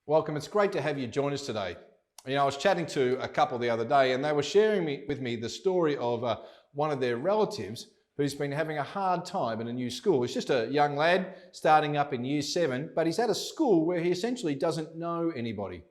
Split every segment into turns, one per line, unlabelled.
Welcome. It's great to have you join us today. I was chatting to a couple the other day and they were sharing with me the story of one of their relatives who's been having a hard time in a new school. It's just a young lad starting up in year 7, but he's at a school where he essentially doesn't know anybody.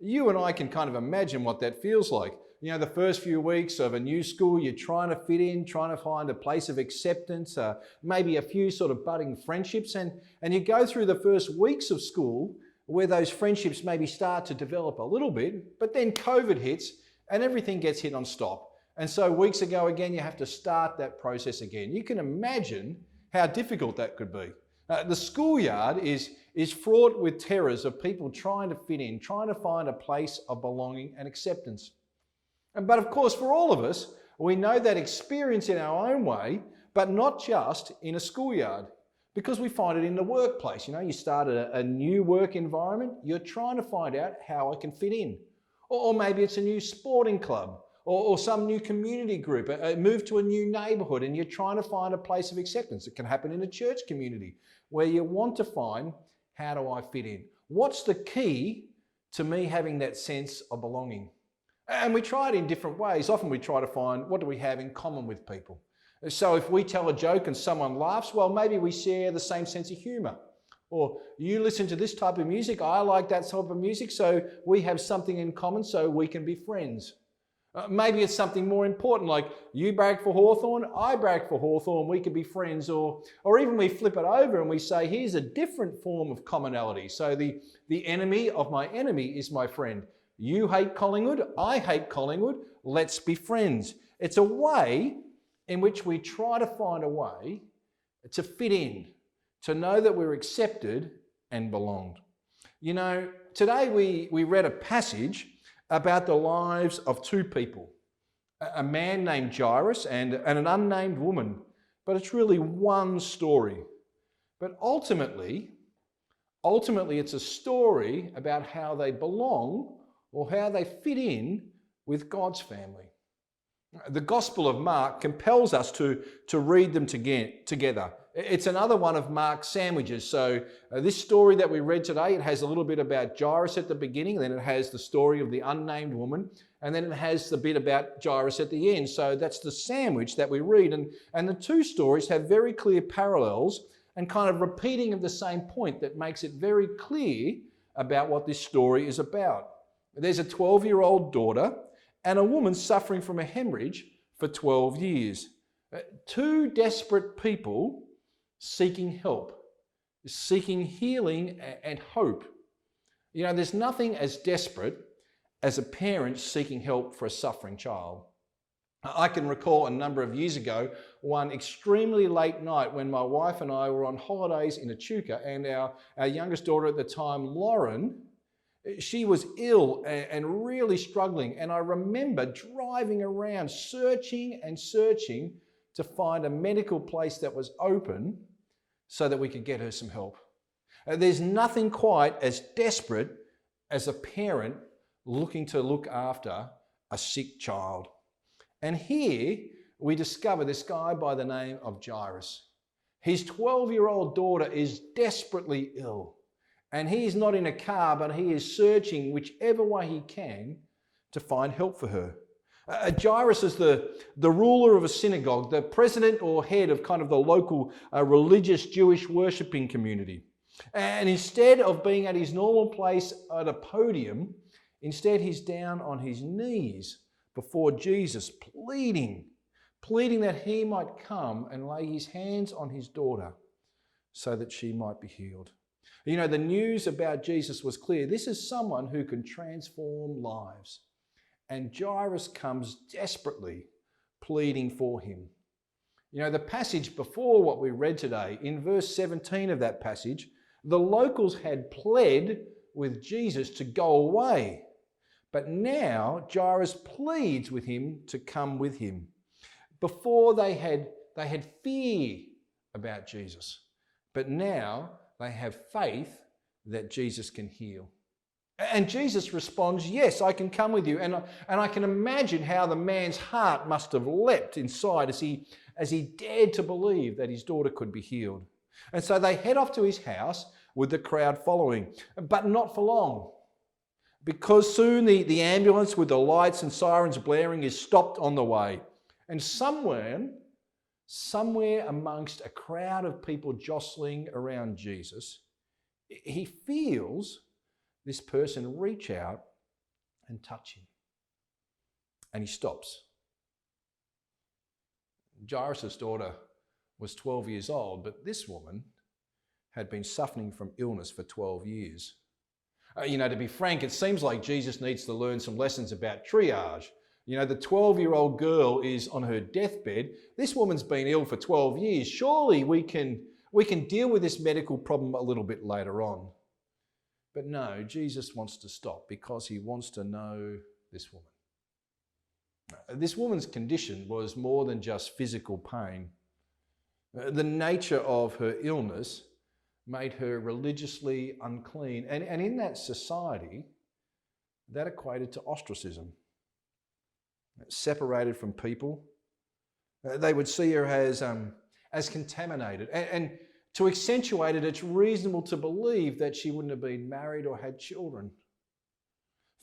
You and I can kind of imagine what that feels like. The first few weeks of a new school, you're trying to fit in, trying to find a place of acceptance, maybe a few sort of budding friendships, and you go through the first weeks of school where those friendships maybe start to develop a little bit, but then COVID hits and everything gets hit on stop. And so weeks ago again, you have to start that process again. You can imagine how difficult that could be. The schoolyard is fraught with terrors of people trying to fit in, trying to find a place of belonging and acceptance. But of course, for all of us, we know that experience in our own way, but not just in a schoolyard. Because we find it in the workplace. You start a new work environment, you're trying to find out how I can fit in. Or maybe it's a new sporting club or some new community group, a move to a new neighbourhood, and you're trying to find a place of acceptance. It can happen in a church community where you want to find, how do I fit in? What's the key to me having that sense of belonging? And we try it in different ways. Often we try to find, what do we have in common with people? So if we tell a joke and someone laughs, well, maybe we share the same sense of humour. Or you listen to this type of music, I like that type of music, so we have something in common so we can be friends. Maybe it's something more important, like you brag for Hawthorn, I brag for Hawthorn, we can be friends. Or even we flip it over and we say, here's a different form of commonality. So the enemy of my enemy is my friend. You hate Collingwood, I hate Collingwood, let's be friends. It's a way in which we try to find a way to fit in, to know that we're accepted and belonged. Today we read a passage about the lives of two people, a man named Jairus and an unnamed woman, but it's really one story. But ultimately it's a story about how they belong or how they fit in with God's family. The Gospel of Mark compels us to read them together. It's another one of Mark's sandwiches. So this story that we read today, it has a little bit about Jairus at the beginning, then it has the story of the unnamed woman, and then it has the bit about Jairus at the end. So that's the sandwich that we read. And the two stories have very clear parallels and kind of repeating of the same point that makes it very clear about what this story is about. There's a 12-year-old daughter and a woman suffering from a hemorrhage for 12 years. Two desperate people seeking help, seeking healing and hope. There's nothing as desperate as a parent seeking help for a suffering child. I can recall a number of years ago, one extremely late night when my wife and I were on holidays in Echuca, and our youngest daughter at the time, Lauren, she was ill and really struggling. And I remember driving around, searching and searching to find a medical place that was open so that we could get her some help. There's nothing quite as desperate as a parent looking to look after a sick child. And here we discover this guy by the name of Jairus. His 12-year-old daughter is desperately ill. And he is not in a car, but he is searching whichever way he can to find help for her. Jairus is the ruler of a synagogue, the president or head of kind of the local religious Jewish worshipping community. And instead of being at his normal place at a podium, instead he's down on his knees before Jesus, pleading that he might come and lay his hands on his daughter so that she might be healed. The news about Jesus was clear. This is someone who can transform lives. And Jairus comes desperately pleading for him. The passage before what we read today, in verse 17 of that passage, the locals had pled with Jesus to go away. But now Jairus pleads with him to come with him. Before they had fear about Jesus. But now they have faith that Jesus can heal. And Jesus responds, yes, I can come with you. And I can imagine how the man's heart must have leapt inside as he dared to believe that his daughter could be healed. And so they head off to his house with the crowd following, but not for long. because soon the ambulance with the lights and sirens blaring is stopped on the way. And somewhere amongst a crowd of people jostling around Jesus, he feels this person reach out and touch him. And he stops. Jairus' daughter was 12 years old, but this woman had been suffering from illness for 12 years. To be frank, it seems like Jesus needs to learn some lessons about triage. The 12-year-old girl is on her deathbed. This woman's been ill for 12 years. Surely we can deal with this medical problem a little bit later on. But no, Jesus wants to stop because he wants to know this woman. This woman's condition was more than just physical pain. The nature of her illness made her religiously unclean. And in that society, that equated to ostracism. Separated from people. They would see her as contaminated. And to accentuate it, it's reasonable to believe that she wouldn't have been married or had children.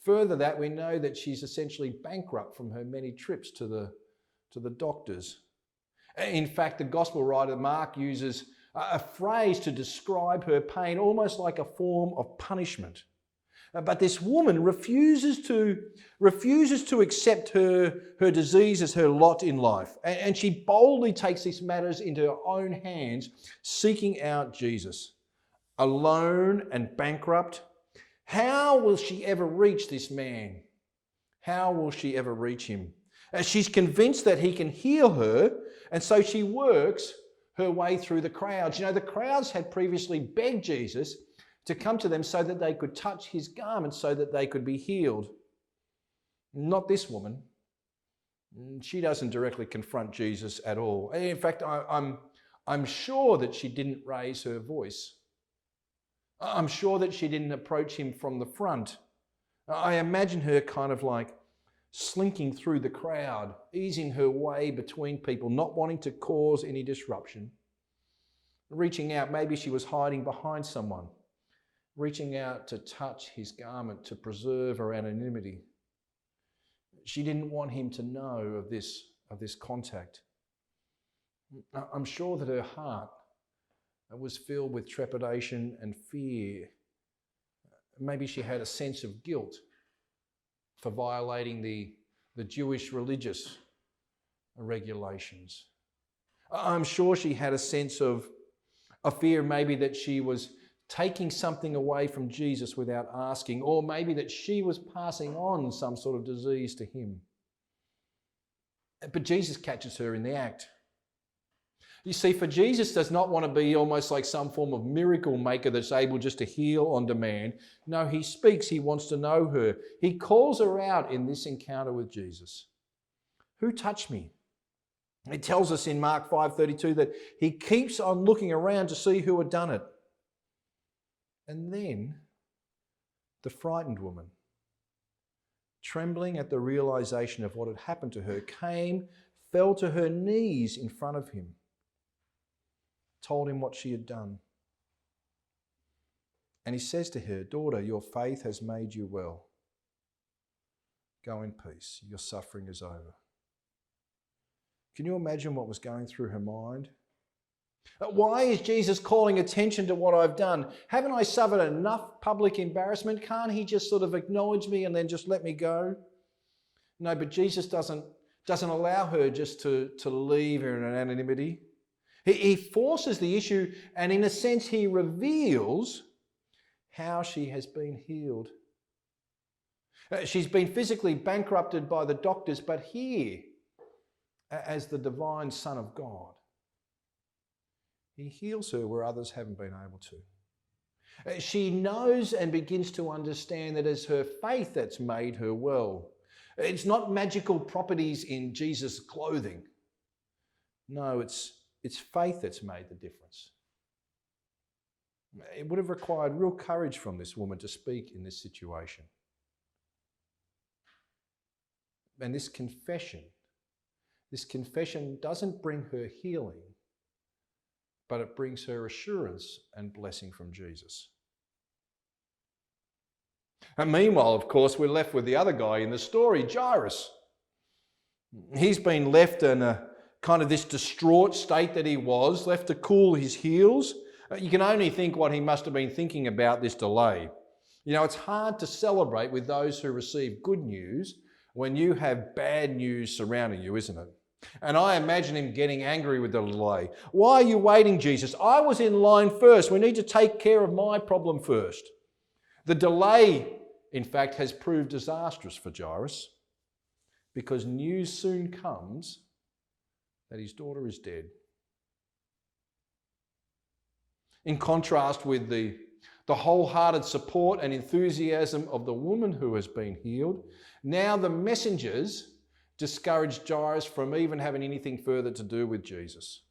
Further that, we know that she's essentially bankrupt from her many trips to the doctors. In fact, the gospel writer Mark uses a phrase to describe her pain, almost like a form of punishment. But this woman refuses to accept her disease as her lot in life. And she boldly takes these matters into her own hands, seeking out Jesus. Alone and bankrupt, how will she ever reach this man? How will she ever reach him? She's convinced that he can heal her, and so she works her way through the crowds. The crowds had previously begged Jesus to come to them so that they could touch his garment so that they could be healed. Not this woman. She doesn't directly confront Jesus at all. In fact, I'm sure that she didn't raise her voice. I'm sure that she didn't approach him from the front. I imagine her kind of like slinking through the crowd, easing her way between people, not wanting to cause any disruption. Reaching out, maybe she was hiding behind someone, reaching out to touch his garment to preserve her anonymity. She didn't want him to know of this contact. I'm sure that her heart was filled with trepidation and fear. Maybe she had a sense of guilt for violating the Jewish religious regulations. I'm sure she had a sense of a fear maybe that she was taking something away from Jesus without asking, or maybe that she was passing on some sort of disease to him. But Jesus catches her in the act. You see, for Jesus does not want to be almost like some form of miracle maker that's able just to heal on demand. No, he speaks. He wants to know her. He calls her out in this encounter with Jesus. Who touched me? It tells us in Mark 5:32 that he keeps on looking around to see who had done it. And then the frightened woman, trembling at the realization of what had happened to her, fell to her knees in front of him, told him what she had done. And he says to her, "Daughter, your faith has made you well. Go in peace. Your suffering is over." Can you imagine what was going through her mind? Why is Jesus calling attention to what I've done? Haven't I suffered enough public embarrassment? Can't he just sort of acknowledge me and then just let me go? No, but Jesus doesn't allow her just to leave her in an anonymity. He forces the issue, and in a sense he reveals how she has been healed. She's been physically bankrupted by the doctors, but here, as the divine Son of God, he heals her where others haven't been able to. She knows and begins to understand that it's her faith that's made her well. It's not magical properties in Jesus' clothing. No, it's faith that's made the difference. It would have required real courage from this woman to speak in this situation. And this confession doesn't bring her healing, but it brings her assurance and blessing from Jesus. And meanwhile, of course, we're left with the other guy in the story, Jairus. He's been left in a kind of this distraught state that he was, left to cool his heels. You can only think what he must have been thinking about this delay. You know, it's hard to celebrate with those who receive good news when you have bad news surrounding you, isn't it? And I imagine him getting angry with the delay. Why are you waiting, Jesus? I was in line first. We need to take care of my problem first. The delay, in fact, has proved disastrous for Jairus because news soon comes that his daughter is dead. In contrast with the wholehearted support and enthusiasm of the woman who has been healed, now the messengers discourage Jairus from even having anything further to do with Jesus.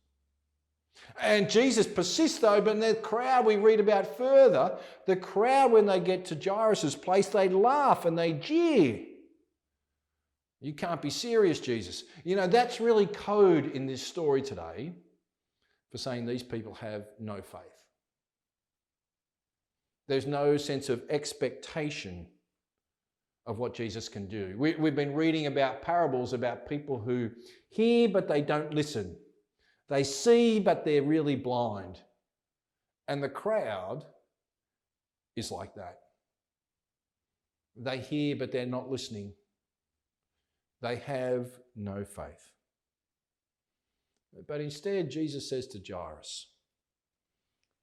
And Jesus persists though, but in the crowd we read about further, the crowd when they get to Jairus' place, they laugh and they jeer. You can't be serious, Jesus. You know, that's really code in this story today for saying these people have no faith. There's no sense of expectation of what Jesus can do. We've been reading about parables about people who hear but they don't listen. They see but they're really blind. And the crowd is like that. They hear but they're not listening. They have no faith. But instead, Jesus says to Jairus,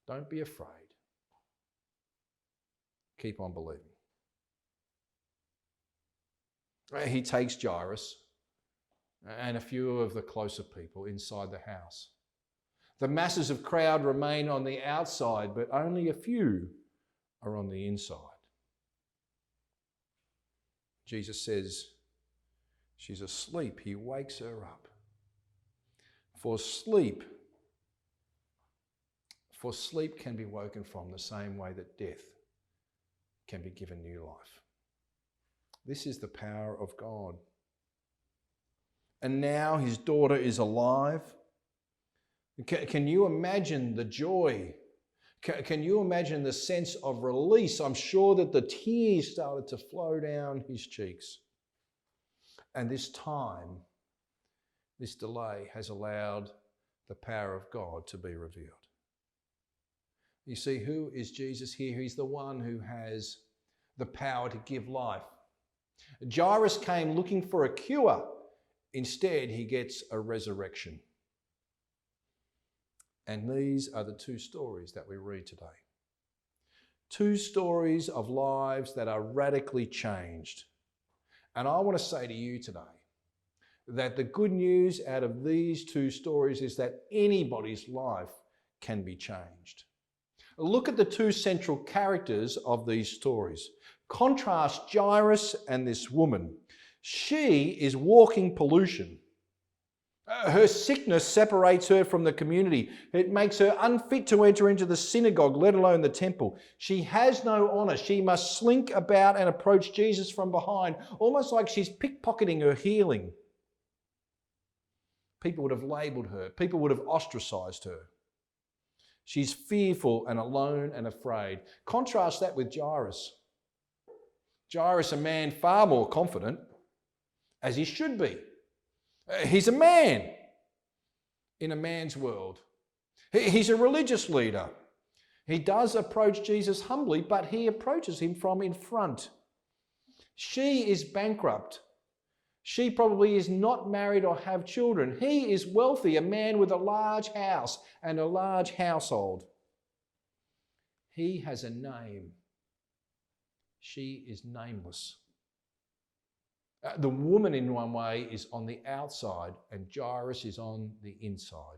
don't be afraid. Keep on believing. He takes Jairus and a few of the closer people inside the house. The masses of crowd remain on the outside, but only a few are on the inside. Jesus says, she's asleep. He wakes her up. For sleep can be woken from the same way that death can be given new life. This is the power of God. And now his daughter is alive. Can you imagine the joy? Can you imagine the sense of release? I'm sure that the tears started to flow down his cheeks. And this time, this delay has allowed the power of God to be revealed. You see, who is Jesus here? He's the one who has the power to give life. Jairus came looking for a cure. Instead, he gets a resurrection. And these are the two stories that we read today. Two stories of lives that are radically changed. And I want to say to you today that the good news out of these two stories is that anybody's life can be changed. Look at the two central characters of these stories. Contrast Jairus and this woman. She is walking pollution. Her sickness separates her from the community. It makes her unfit to enter into the synagogue, let alone the temple. She has no honour. She must slink about and approach Jesus from behind, almost like she's pickpocketing her healing. People would have labelled her. People would have ostracised her. She's fearful and alone and afraid. Contrast that with Jairus. Jairus, a man far more confident, as he should be. He's a man in a man's world. He's a religious leader. He does approach Jesus humbly, but he approaches him from in front. She is bankrupt. She probably is not married or have children. He is wealthy, a man with a large house and a large household. He has a name. She is nameless. The woman in one way is on the outside and Jairus is on the inside.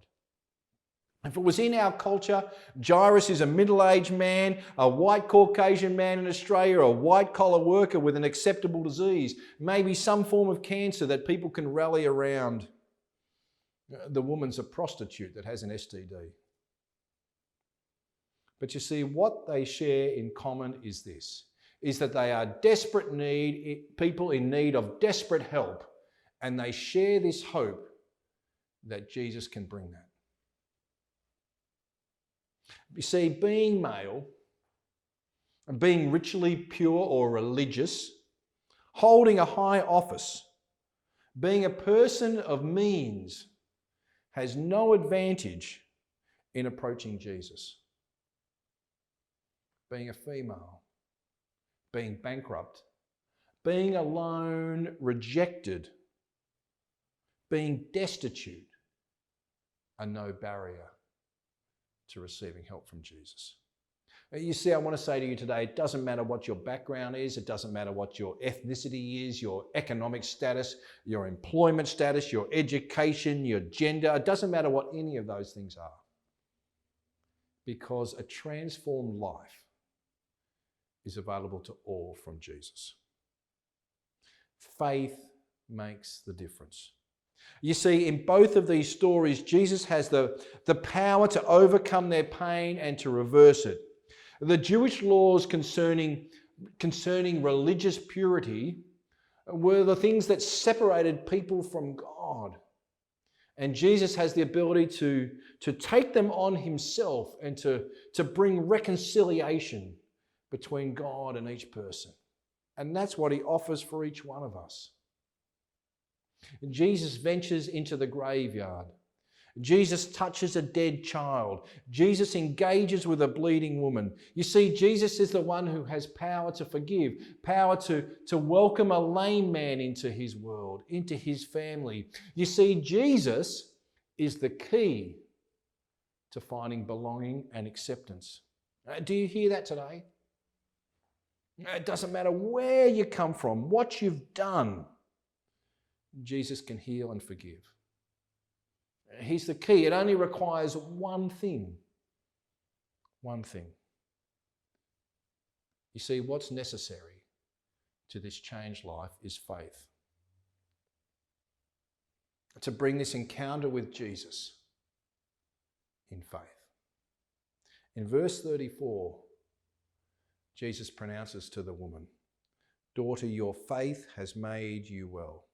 If it was in our culture, Jairus is a middle-aged man, a white Caucasian man in Australia, a white-collar worker with an acceptable disease, maybe some form of cancer that people can rally around. The woman's a prostitute that has an STD. But you see, what they share in common is this, is that they are people in need of desperate help, and they share this hope that Jesus can bring that. You see, being male being ritually pure or religious, holding a high office, being a person of means has no advantage in approaching Jesus. Being a female, being bankrupt, being alone, rejected, being destitute are no barrier to receiving help from Jesus. You see, I want to say to you today, it doesn't matter what your background is, it doesn't matter what your ethnicity is, your economic status, your employment status, your education, your gender, it doesn't matter what any of those things are. Because a transformed life is available to all from Jesus. Faith makes the difference. You see, in both of these stories, Jesus has the power to overcome their pain and to reverse it. The Jewish laws concerning religious purity were the things that separated people from God. And Jesus has the ability to take them on himself and to bring reconciliation between God and each person. And that's what he offers for each one of us. Jesus ventures into the graveyard. Jesus touches a dead child. Jesus engages with a bleeding woman. You see, Jesus is the one who has power to forgive, power to welcome a lame man into his world, into his family. You see, Jesus is the key to finding belonging and acceptance. Do you hear that today? It doesn't matter where you come from, what you've done. Jesus can heal and forgive. He's the key. It only requires one thing. One thing. You see, what's necessary to this changed life is faith. To bring this encounter with Jesus in faith. In verse 34, Jesus pronounces to the woman, "Daughter, your faith has made you well."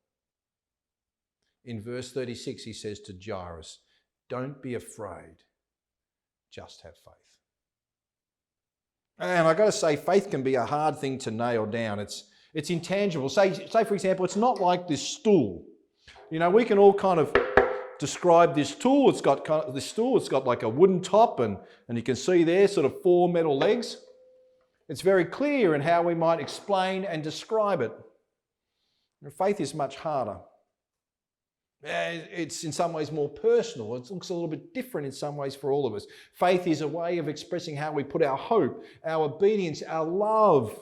In verse 36, he says to Jairus, "Don't be afraid, just have faith." And I've got to say, faith can be a hard thing to nail down. It's intangible. Say for example, it's not like this stool. You know, we can all kind of describe this tool. It's got like a wooden top, and you can see there sort of 4 metal legs. It's very clear in how we might explain and describe it. Faith is much harder. It's in some ways more personal. It looks a little bit different in some ways for all of us. Faith is a way of expressing how we put our hope, our obedience, our love,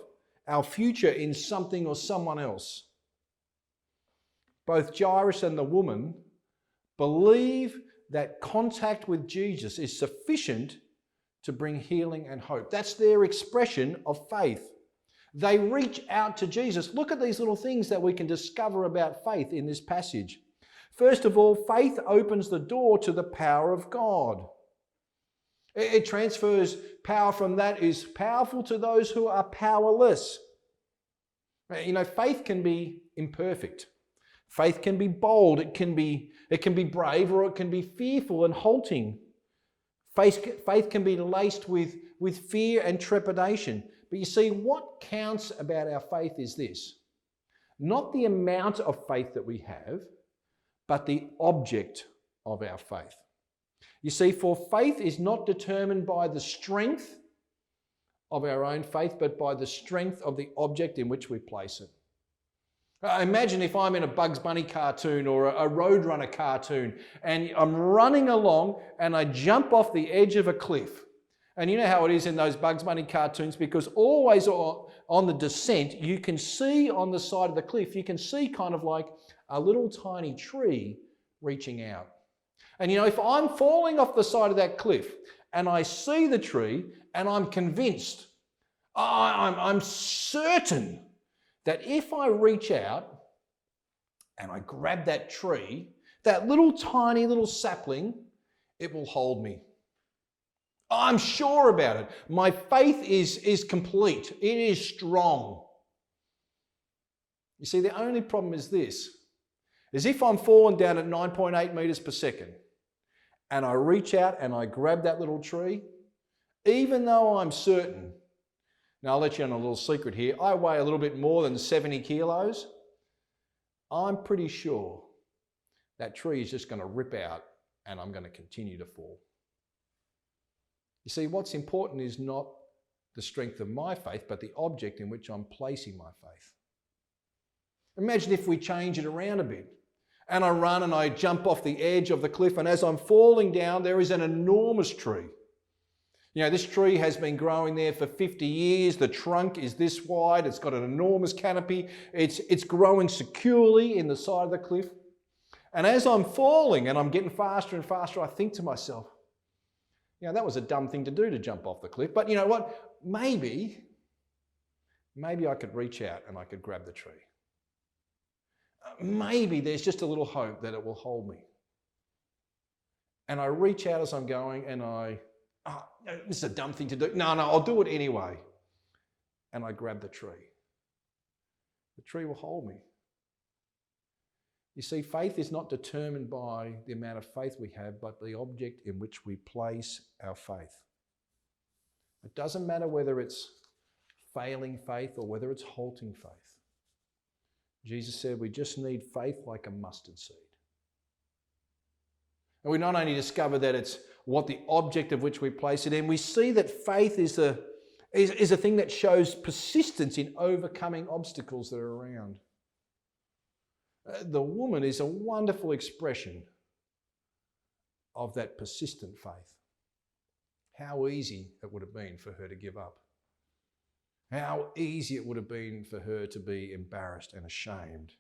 our future in something or someone else. Both Jairus and the woman believe that contact with Jesus is sufficient to bring healing and hope. That's their expression of faith. They reach out to Jesus. Look at these little things that we can discover about faith in this passage. First of all, faith opens the door to the power of God. It transfers power from that is powerful to those who are powerless. You know, faith can be imperfect. Faith can be bold. It can be brave, or it can be fearful and halting. Faith can be laced with fear and trepidation. But you see, what counts about our faith is this. Not the amount of faith that we have, but the object of our faith. You see, for faith is not determined by the strength of our own faith, but by the strength of the object in which we place it. Imagine if I'm in a Bugs Bunny cartoon or a Roadrunner cartoon, and I'm running along and I jump off the edge of a cliff. And you know how it is in those Bugs Bunny cartoons, because always on the descent, you can see on the side of the cliff, you can see kind of like a little tiny tree reaching out. And you know, if I'm falling off the side of that cliff and I see the tree and I'm convinced, I'm certain that if I reach out and I grab that tree, that little tiny little sapling, it will hold me. I'm sure about it. My faith is complete. It is strong. You see, the only problem is this, is if I'm falling down at 9.8 meters per second and I reach out and I grab that little tree, even though I'm certain Now, I'll let you in on a little secret here. I weigh a little bit more than 70 kilos. I'm pretty sure that tree is just going to rip out and I'm going to continue to fall. You see, what's important is not the strength of my faith, but the object in which I'm placing my faith. Imagine if we change it around a bit and I run and I jump off the edge of the cliff, and as I'm falling down, there is an enormous tree. You know, this tree has been growing there for 50 years. The trunk is this wide. It's got an enormous canopy. It's growing securely in the side of the cliff. And as I'm falling and I'm getting faster and faster, I think to myself, you know, that was a dumb thing to do, to jump off the cliff. But you know what? Maybe I could reach out and I could grab the tree. Maybe there's just a little hope that it will hold me. And I reach out as I'm going and this is a dumb thing to do. No, I'll do it anyway. And I grab the tree. The tree will hold me. You see, faith is not determined by the amount of faith we have, but the object in which we place our faith. It doesn't matter whether it's failing faith or whether it's halting faith. Jesus said we just need faith like a mustard seed. And we not only discover that it's what the object of which we place it in, we see that faith is a thing that shows persistence in overcoming obstacles that are around. The woman is a wonderful expression of that persistent faith. How easy it would have been for her to give up. How easy it would have been for her to be embarrassed and ashamed.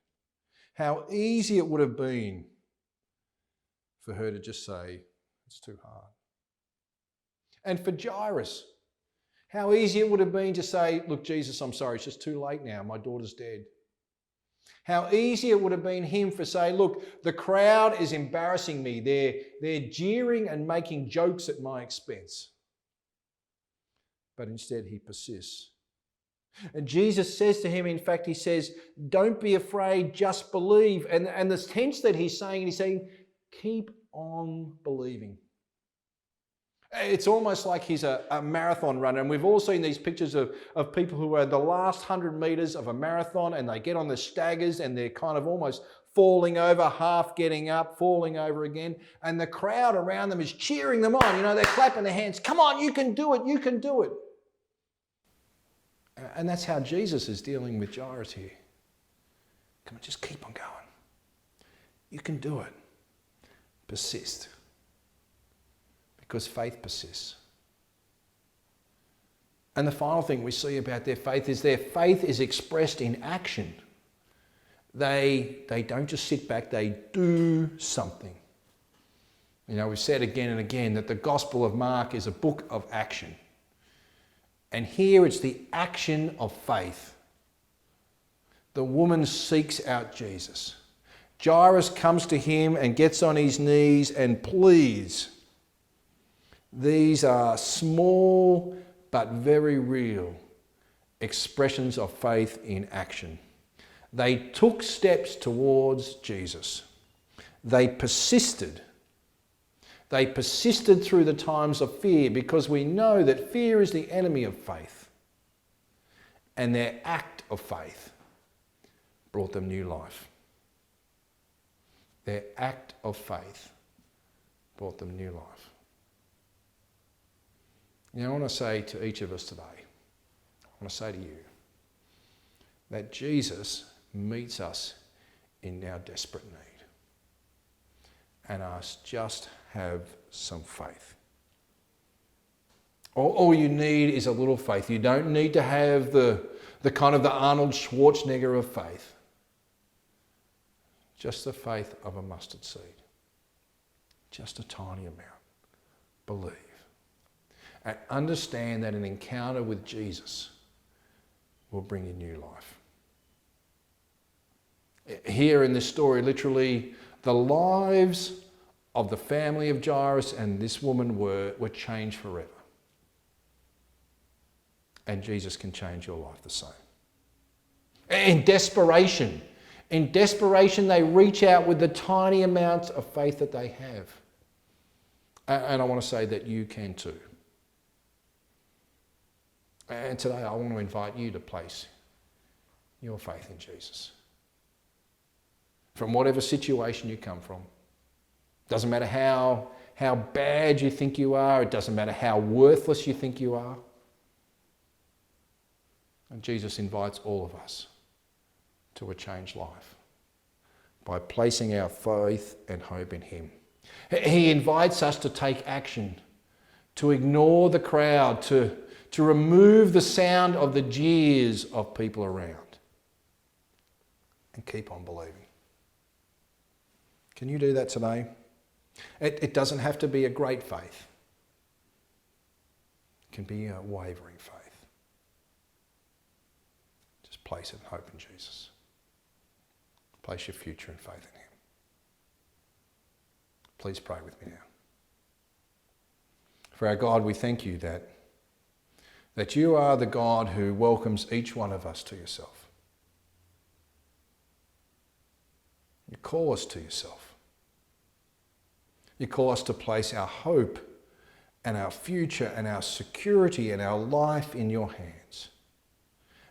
How easy it would have been for her to just say, it's too hard. And for Jairus, how easy it would have been to say, look, Jesus, I'm sorry, it's just too late now. My daughter's dead. How easy it would have been him for say, look, the crowd is embarrassing me. They're jeering and making jokes at my expense. But instead he persists. And Jesus says to him, in fact, he says, don't be afraid, just believe. And the tense that he's saying, keep on believing. It's almost like he's a marathon runner. And we've all seen these pictures of people who are the last 100 metres of a marathon, and they get on the staggers and they're kind of almost falling over, half getting up, falling over again. And the crowd around them is cheering them on. You know, they're clapping their hands. Come on, you can do it, you can do it. And that's how Jesus is dealing with Jairus here. Come on, just keep on going. You can do it. Persist. Because faith persists. And the final thing we see about their faith is expressed in action. They don't just sit back, they do something. You know, we've said again and again that the Gospel of Mark is a book of action. And here it's the action of faith. The woman seeks out Jesus. Jairus comes to him and gets on his knees and pleads. These are small but very real expressions of faith in action. They took steps towards Jesus. They persisted. They persisted through the times of fear, because we know that fear is the enemy of faith. And their act of faith brought them new life. Their act of faith brought them new life. You know, I want to say to each of us today, I want to say to you, that Jesus meets us in our desperate need. And us just have some faith. All you need is a little faith. You don't need to have the kind of the Arnold Schwarzenegger of faith. Just the faith of a mustard seed. Just a tiny amount. Believe. And understand that an encounter with Jesus will bring you new life. Here in this story, literally, the lives of the family of Jairus and this woman were changed forever. And Jesus can change your life the same. In desperation, they reach out with the tiny amounts of faith that they have. And I want to say that you can too. And today I want to invite you to place your faith in Jesus. From whatever situation you come from. Doesn't matter how bad you think you are. It doesn't matter how worthless you think you are. And Jesus invites all of us to a changed life by placing our faith and hope in him. He invites us to take action, to ignore the crowd, to remove the sound of the jeers of people around, and keep on believing. Can you do that today? It doesn't have to be a great faith. It can be a wavering faith. Just place it in hope in Jesus. Place your future and faith in him. Please pray with me now. For our God, we thank you that you are the God who welcomes each one of us to yourself. You call us to yourself. You call us to place our hope and our future and our security and our life in your hands.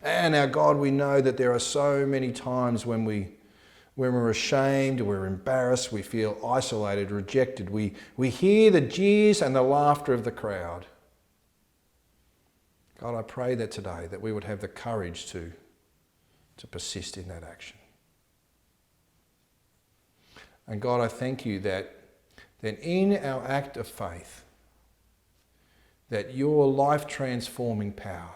And our God, we know that there are so many times when we're ashamed, we're embarrassed, we feel isolated, rejected. We hear the jeers and the laughter of the crowd. God, I pray that today that we would have the courage to persist in that action. And God, I thank you that in our act of faith, that your life-transforming power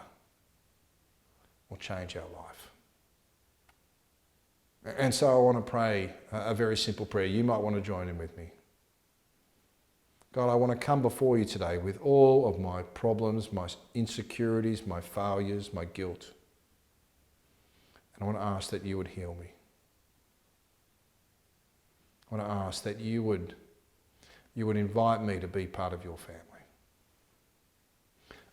will change our life. And so I want to pray a very simple prayer. You might want to join in with me. God, I want to come before you today with all of my problems, my insecurities, my failures, my guilt. And I want to ask that you would heal me. I want to ask that you would invite me to be part of your family.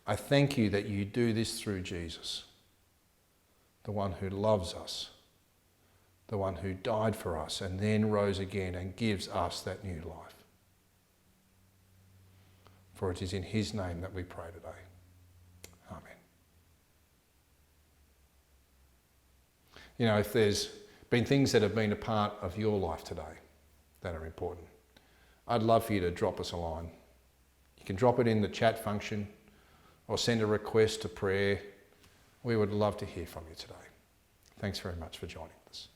I thank you that you do this through Jesus, the one who loves us, the one who died for us and then rose again and gives us that new life. For it is in his name that we pray today. Amen. You know, if there's been things that have been a part of your life today that are important, I'd love for you to drop us a line. You can drop it in the chat function or send a request to prayer. We would love to hear from you today. Thanks very much for joining us.